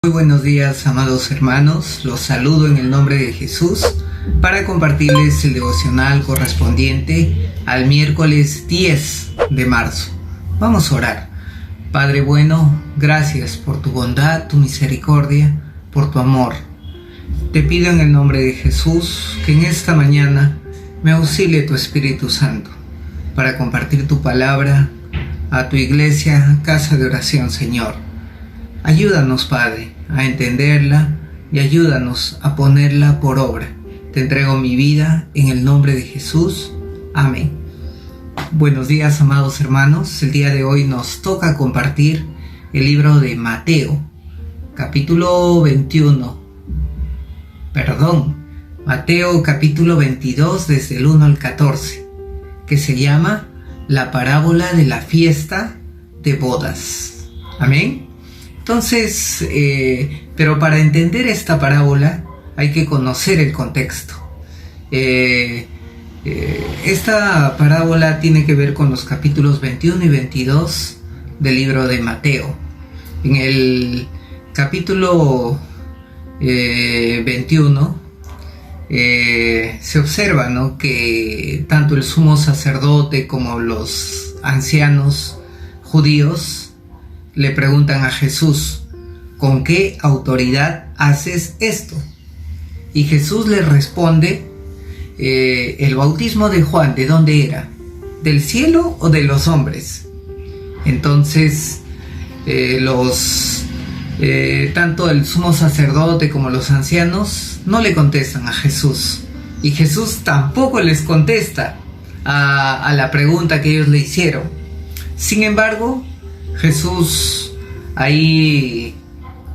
Muy buenos días, amados hermanos, los saludo en el nombre de Jesús para compartirles el devocional correspondiente al miércoles 10 de marzo. Vamos a orar. Padre bueno, gracias por tu bondad, tu misericordia, por tu amor. Te pido en el nombre de Jesús que en esta mañana me auxilie tu Espíritu Santo para compartir tu palabra a tu iglesia, casa de oración, Señor. Ayúdanos, Padre, a entenderla y ayúdanos a ponerla por obra. Te entrego mi vida en el nombre de Jesús. Amén. Buenos días, amados hermanos. El día de hoy nos toca compartir el libro de Mateo, capítulo 21. Mateo capítulo 22 desde el 1 al 14, que se llama la parábola de la fiesta de bodas. Amén. Entonces, pero para entender esta parábola hay que conocer el contexto. Esta parábola tiene que ver con los capítulos 21 y 22 del libro de Mateo. En el capítulo 21 se observa, ¿no?, que tanto el sumo sacerdote como los ancianos judíos le preguntan a Jesús: ¿con qué autoridad haces esto? Y Jesús les responde: el bautismo de Juan, ¿de dónde era? ¿Del cielo o de los hombres? Entonces tanto el sumo sacerdote como los ancianos no le contestan a Jesús, y Jesús tampoco les contesta a la pregunta que ellos le hicieron. Sin embargo, Jesús ahí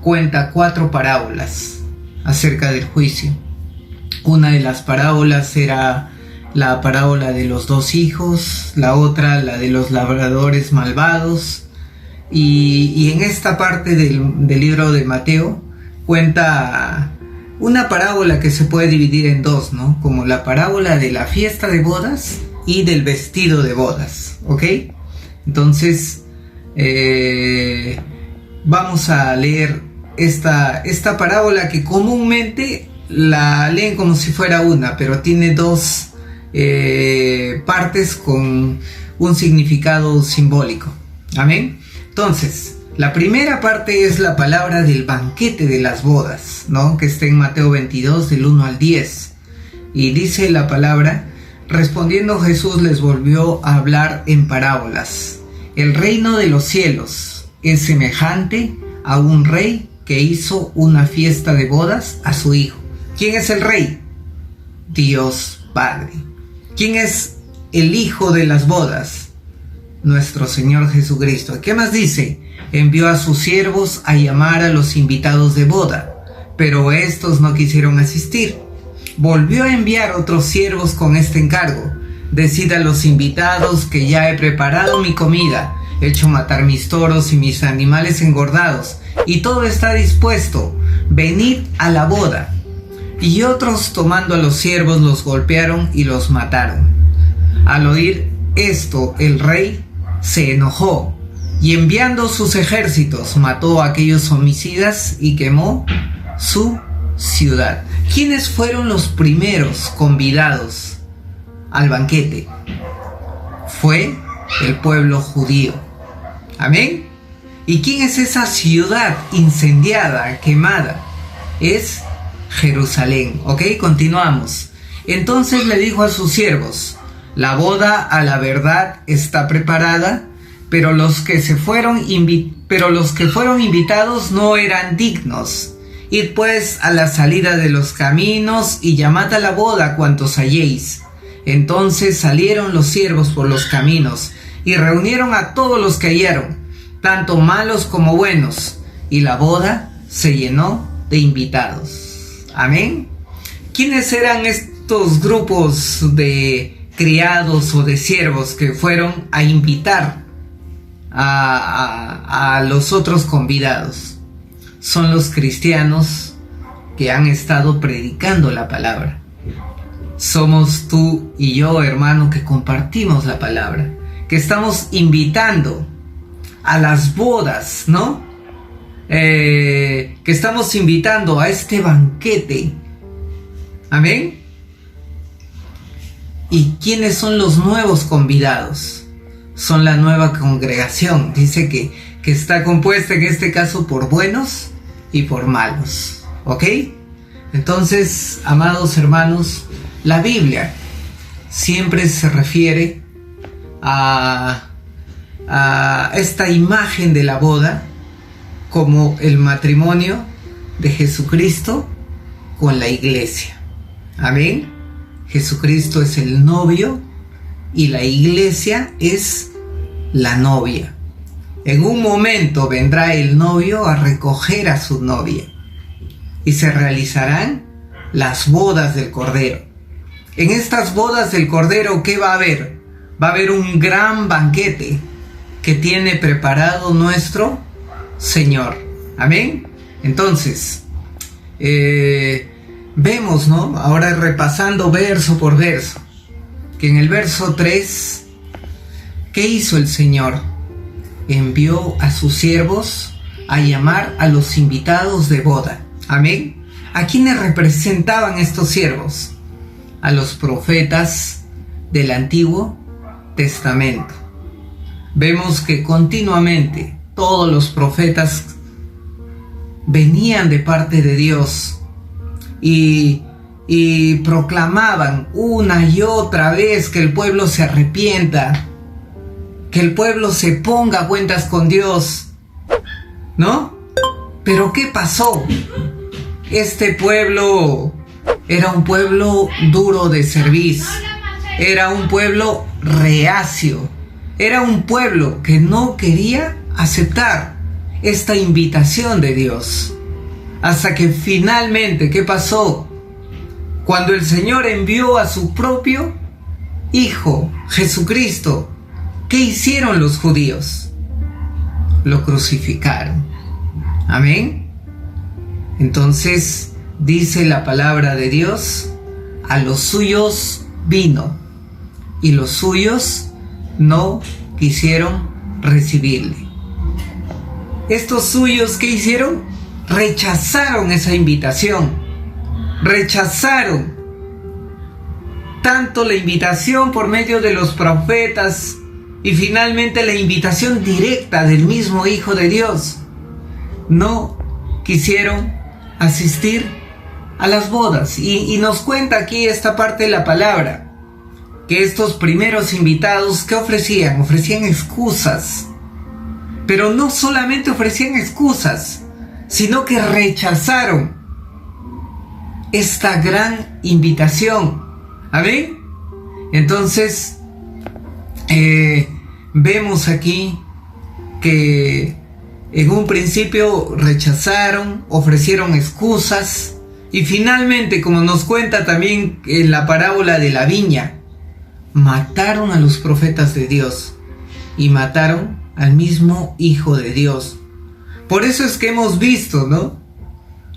cuenta 4 parábolas acerca del juicio. Una de las parábolas era la parábola de los 2 hijos, la otra la de los labradores malvados, y en esta parte del libro de Mateo cuenta una parábola que se puede dividir en 2, ¿no? Como la parábola de la fiesta de bodas y del vestido de bodas, ¿ok? Entonces, vamos a leer esta parábola, que comúnmente la leen como si fuera una, pero tiene 2 partes con un significado simbólico. Amén. Entonces, la primera parte es la palabra del banquete de las bodas, ¿no?, que está en Mateo 22 del 1 al 10. Y dice la palabra: respondiendo Jesús les volvió a hablar en parábolas. El reino de los cielos es semejante a un rey que hizo una fiesta de bodas a su hijo. ¿Quién es el rey? Dios Padre. ¿Quién es el hijo de las bodas? Nuestro Señor Jesucristo. ¿Qué más dice? Envió a sus siervos a llamar a los invitados de boda, pero estos no quisieron asistir. Volvió a enviar otros siervos con este encargo: decid a los invitados que ya he preparado mi comida, he hecho matar mis toros y mis animales engordados, y todo está dispuesto, venid a la boda. Y otros, tomando a los siervos, los golpearon y los mataron. Al oír esto, el rey se enojó y, enviando sus ejércitos, mató a aquellos homicidas y quemó su ciudad. ¿Quiénes fueron los primeros convidados al banquete? Fue el pueblo judío. Amén. ¿Y quién es esa ciudad incendiada, quemada? Es Jerusalén. Ok, continuamos. Entonces le dijo a sus siervos: la boda a la verdad está preparada, pero los que fueron invitados no eran dignos. Id pues a la salida de los caminos y llamad a la boda cuantos halléis. Entonces salieron los siervos por los caminos y reunieron a todos los que hallaron, tanto malos como buenos, y la boda se llenó de invitados. Amén. ¿Quiénes eran estos grupos de criados o de siervos que fueron a invitar a los otros convidados? Son los cristianos que han estado predicando la palabra. Somos tú y yo, hermano, que compartimos la palabra, que estamos invitando a las bodas, ¿no? que estamos invitando a este banquete. Amén. ¿Y quiénes son los nuevos convidados? Son la nueva congregación. Dice que está compuesta en este caso por buenos y por malos. ¿Ok? Entonces, amados hermanos, la Biblia siempre se refiere a esta imagen de la boda como el matrimonio de Jesucristo con la iglesia. Amén. Jesucristo es el novio y la iglesia es la novia. En un momento vendrá el novio a recoger a su novia y se realizarán las bodas del Cordero. En estas bodas del Cordero, ¿qué va a haber? Va a haber un gran banquete que tiene preparado nuestro Señor. Amén. Entonces, vemos, ¿no? Ahora repasando verso por verso, que en el verso 3, ¿qué hizo el Señor? Envió a sus siervos a llamar a los invitados de boda. Amén. ¿A quiénes representaban estos siervos? A los profetas del Antiguo Testamento. Vemos que continuamente todos los profetas venían de parte de Dios y proclamaban una y otra vez que el pueblo se arrepienta, que el pueblo se ponga a cuentas con Dios, ¿no? Pero ¿qué pasó? Este pueblo era un pueblo duro de cerviz, era un pueblo reacio, era un pueblo que no quería aceptar esta invitación de Dios. Hasta que finalmente, ¿qué pasó? Cuando el Señor envió a su propio Hijo, Jesucristo, ¿qué hicieron los judíos? Lo crucificaron. Amén. Entonces, dice la palabra de Dios, a los suyos vino, y los suyos no quisieron recibirle. Estos suyos, ¿qué hicieron? Rechazaron esa invitación. Rechazaron tanto la invitación por medio de los profetas y finalmente la invitación directa del mismo Hijo de Dios. No quisieron asistir a las bodas. Y nos cuenta aquí esta parte de la palabra, que estos primeros invitados, ¿qué ofrecían? Ofrecían excusas. Pero no solamente ofrecían excusas, sino que rechazaron esta gran invitación. ¿Amén? Entonces, vemos aquí que en un principio rechazaron, ofrecieron excusas y finalmente, como nos cuenta también en la parábola de la viña, mataron a los profetas de Dios y mataron al mismo Hijo de Dios. Por eso es que hemos visto, ¿no?,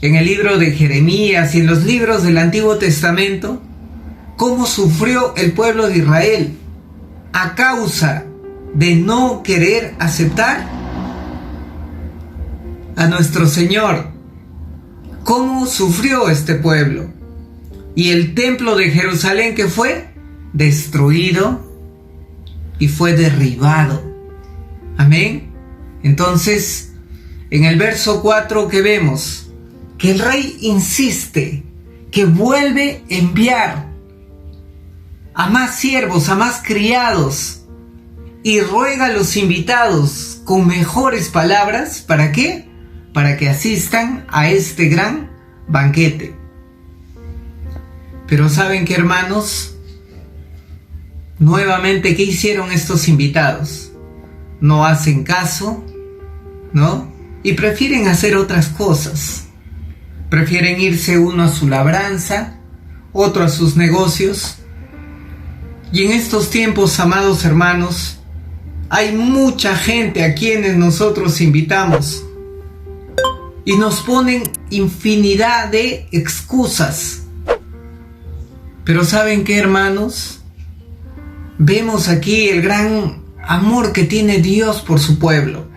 en el libro de Jeremías y en los libros del Antiguo Testamento, cómo sufrió el pueblo de Israel a causa de no querer aceptar a nuestro Señor. Cómo sufrió este pueblo. Y el templo de Jerusalén, que fue destruido y fue derribado. Amén. Entonces, en el verso 4 que vemos que el rey insiste, que vuelve a enviar a más siervos, a más criados, y ruega a los invitados con mejores palabras. ¿Para qué? Para que asistan a este gran banquete. Pero ¿saben qué, hermanos? Nuevamente, ¿qué hicieron estos invitados? No hacen caso, ¿no? Y prefieren hacer otras cosas. Prefieren irse uno a su labranza, otro a sus negocios. Y en estos tiempos, amados hermanos, hay mucha gente a quienes nosotros invitamos y nos ponen infinidad de excusas. Pero ¿saben qué, hermanos? Vemos aquí el gran amor que tiene Dios por su pueblo.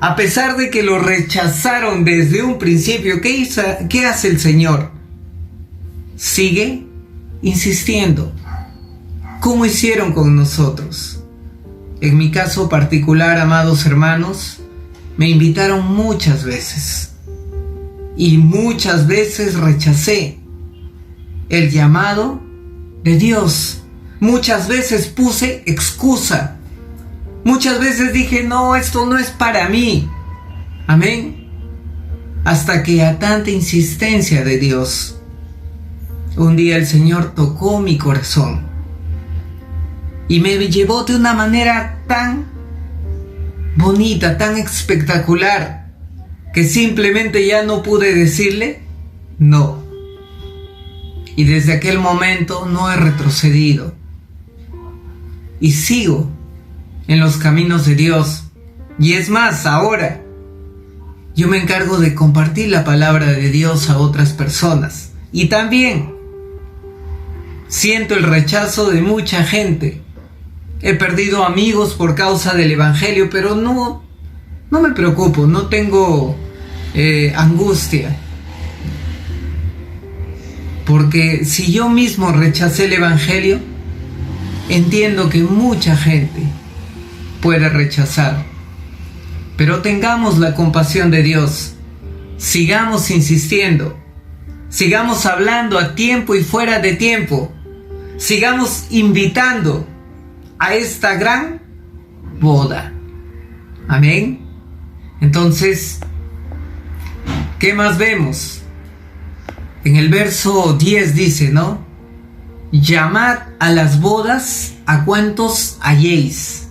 A pesar de que lo rechazaron desde un principio, ¿qué hace el Señor? Sigue insistiendo. ¿Cómo hicieron con nosotros? En mi caso particular, amados hermanos, me invitaron muchas veces. Y muchas veces rechacé el llamado de Dios. Muchas veces puse excusa. Muchas veces dije, no, esto no es para mí. Amén. Hasta que a tanta insistencia de Dios, un día el Señor tocó mi corazón y me llevó de una manera tan bonita, tan espectacular, que simplemente ya no pude decirle no. Y desde aquel momento no he retrocedido. Y sigo en los caminos de Dios. Y es más, ahora yo me encargo de compartir la palabra de Dios a otras personas. Y también siento el rechazo de mucha gente. He perdido amigos por causa del Evangelio, pero no me preocupo, no tengo angustia. Porque si yo mismo rechacé el Evangelio, entiendo que mucha gente puede rechazar. Pero tengamos la compasión de Dios. Sigamos insistiendo. Sigamos hablando a tiempo y fuera de tiempo. Sigamos invitando a esta gran boda. Amén. Entonces, ¿qué más vemos? En el verso 10 dice, ¿no? Llamad a las bodas a cuantos halléis.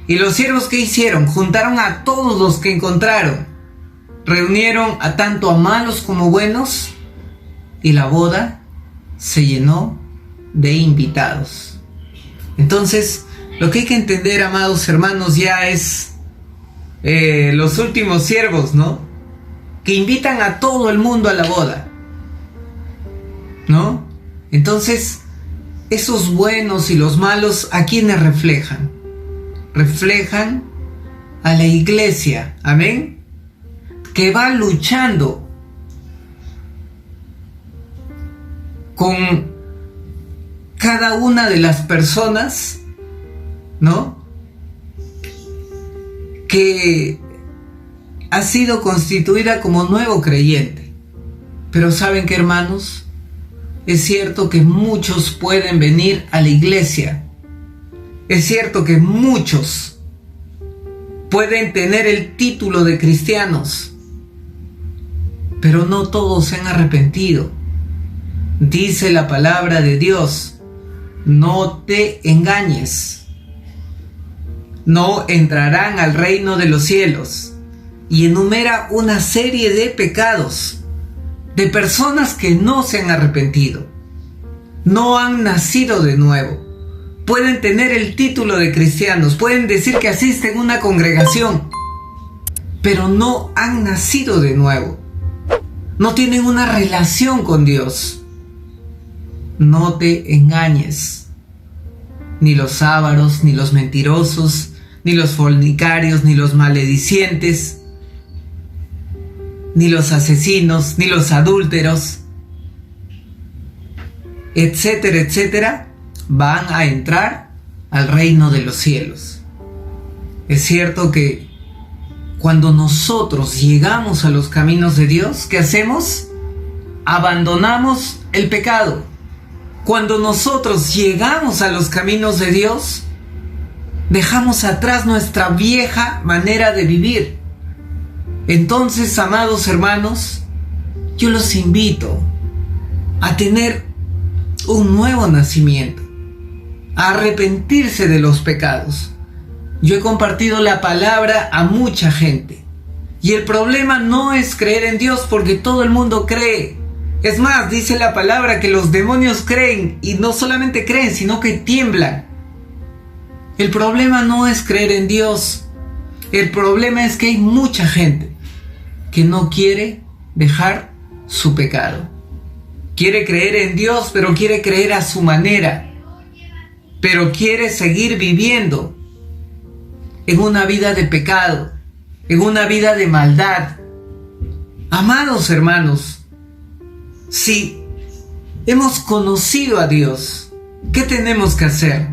Y los siervos, ¿qué hicieron? Juntaron a todos los que encontraron. Reunieron a tanto a malos como buenos. Y la boda se llenó de invitados. Entonces, lo que hay que entender, amados hermanos, ya es los últimos siervos, ¿no? Que invitan a todo el mundo a la boda, ¿no? Entonces, esos buenos y los malos, ¿a quiénes reflejan? Reflejan a la iglesia, amén, que va luchando con cada una de las personas, ¿no? Que ha sido constituida como nuevo creyente. Pero ¿saben qué, hermanos? Es cierto que muchos pueden venir a la iglesia. Es cierto que muchos pueden tener el título de cristianos, pero no todos se han arrepentido. Dice la palabra de Dios, no te engañes, no entrarán al reino de los cielos. Y enumera una serie de pecados de personas que no se han arrepentido, no han nacido de nuevo. Pueden tener el título de cristianos, pueden decir que asisten a una congregación, pero no han nacido de nuevo. No tienen una relación con Dios. No te engañes. Ni los ávaros, ni los mentirosos, ni los fornicarios, ni los maledicientes, ni los asesinos, ni los adúlteros, etcétera, etcétera, van a entrar al reino de los cielos. Es cierto que cuando nosotros llegamos a los caminos de Dios, ¿qué hacemos? Abandonamos el pecado. Cuando nosotros llegamos a los caminos de Dios, dejamos atrás nuestra vieja manera de vivir. Entonces, amados hermanos, yo los invito a tener un nuevo nacimiento, a arrepentirse de los pecados. Yo he compartido la palabra a mucha gente, y el problema no es creer en Dios, porque todo el mundo cree. Es más, dice la palabra que los demonios creen, y no solamente creen, sino que tiemblan. El problema no es creer en Dios. El problema es que hay mucha gente que no quiere dejar su pecado. Quiere creer en Dios, pero quiere creer a su manera. Pero quiere seguir viviendo en una vida de pecado. en una vida de maldad. Amados hermanos, si hemos conocido a Dios, ¿qué tenemos que hacer?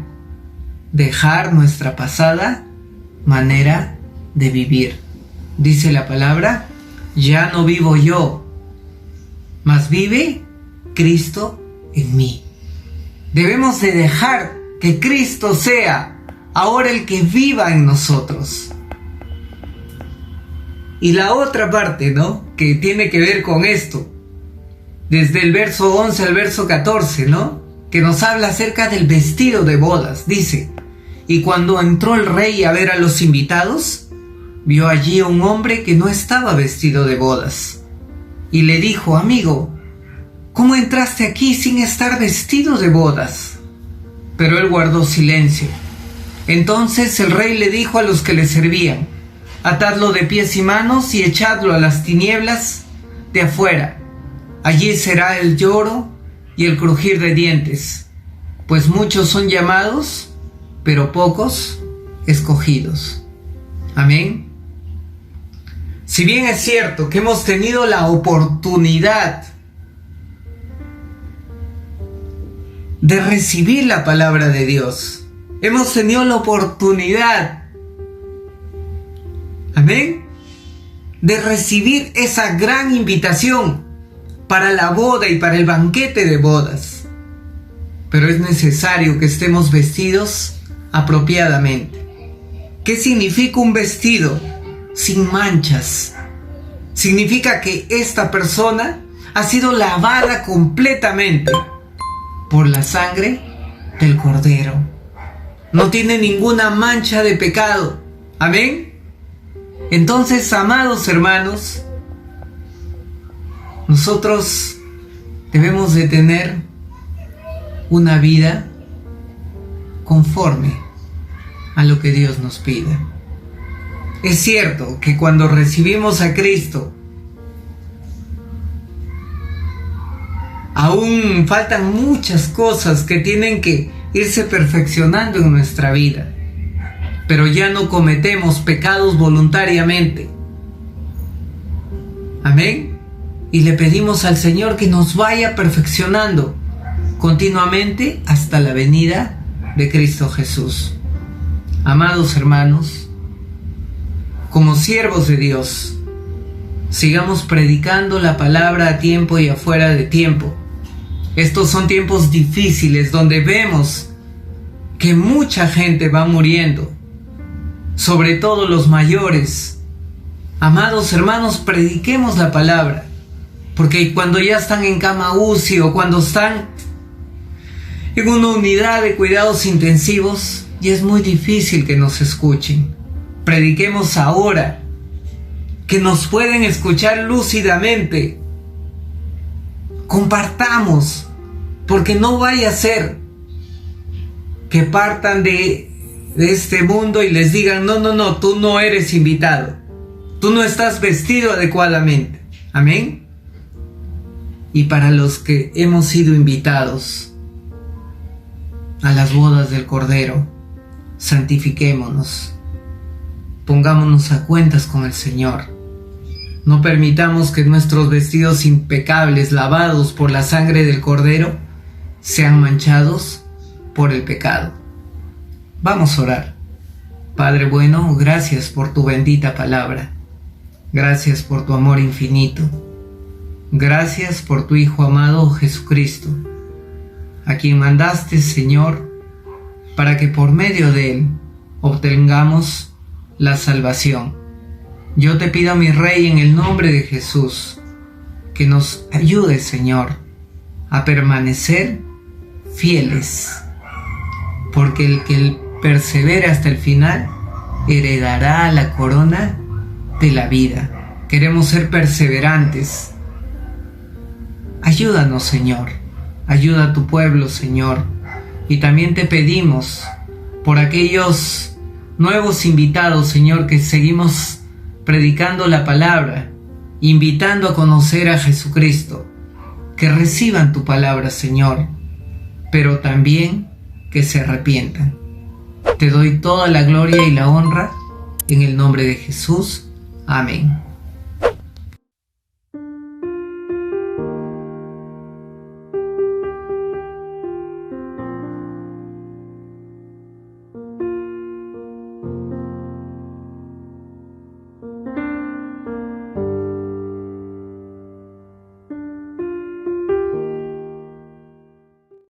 Dejar nuestra pasada manera de vivir. Dice la palabra, ya no vivo yo, mas vive Cristo en mí. Debemos de dejar que Cristo sea ahora el que viva en nosotros. Y la otra parte, ¿no?, que tiene que ver con esto, desde el verso 11 al verso 14, ¿no?, que nos habla acerca del vestido de bodas. Dice, y cuando entró el rey a ver a los invitados, vio allí a un hombre que no estaba vestido de bodas. Y le dijo, amigo, ¿cómo entraste aquí sin estar vestido de bodas? Pero él guardó silencio. Entonces el rey le dijo a los que le servían, atadlo de pies y manos y echadlo a las tinieblas de afuera. Allí será el lloro y el crujir de dientes, pues muchos son llamados, pero pocos escogidos. Amén. Si bien es cierto que hemos tenido la oportunidad de recibir la palabra de Dios, hemos tenido la oportunidad, amén, de recibir esa gran invitación para la boda y para el banquete de bodas, pero es necesario que estemos vestidos apropiadamente. ¿Qué significa un vestido sin manchas? Significa que esta persona ha sido lavada completamente por la sangre del Cordero. No tiene ninguna mancha de pecado. Amén. Entonces, amados hermanos, nosotros debemos de tener una vida conforme a lo que Dios nos pide. Es cierto que cuando recibimos a Cristo, aún faltan muchas cosas que tienen que irse perfeccionando en nuestra vida, pero ya no cometemos pecados voluntariamente. Amén. Y le pedimos al Señor que nos vaya perfeccionando continuamente hasta la venida de Cristo Jesús. Amados hermanos, como siervos de Dios, sigamos predicando la palabra a tiempo y afuera de tiempo. Estos son tiempos difíciles donde vemos que mucha gente va muriendo, sobre todo los mayores. Amados hermanos, prediquemos la palabra, porque cuando ya están en cama UCI o cuando están en una unidad de cuidados intensivos, ya es muy difícil que nos escuchen. Prediquemos ahora, que nos pueden escuchar lúcidamente. Compartamos, porque no vaya a ser que partan de este mundo y les digan, no, tú no eres invitado, tú no estás vestido adecuadamente. Amén. Y para los que hemos sido invitados a las bodas del Cordero, santifiquémonos, pongámonos a cuentas con el Señor. No permitamos que nuestros vestidos impecables, lavados por la sangre del Cordero, sean manchados por el pecado. Vamos a orar. Padre bueno, gracias por tu bendita palabra. Gracias por tu amor infinito. Gracias por tu Hijo amado Jesucristo, a quien mandaste, Señor, para que por medio de Él obtengamos la salvación. Yo te pido, mi Rey, en el nombre de Jesús, que nos ayudes, Señor, a permanecer fieles, porque el que persevera hasta el final heredará la corona de la vida. Queremos ser perseverantes. Ayúdanos, Señor. Ayuda a tu pueblo, Señor. Y también te pedimos por aquellos nuevos invitados, Señor, que seguimos predicando la palabra, invitando a conocer a Jesucristo, que reciban tu palabra, Señor, pero también que se arrepientan. Te doy toda la gloria y la honra en el nombre de Jesús. Amén.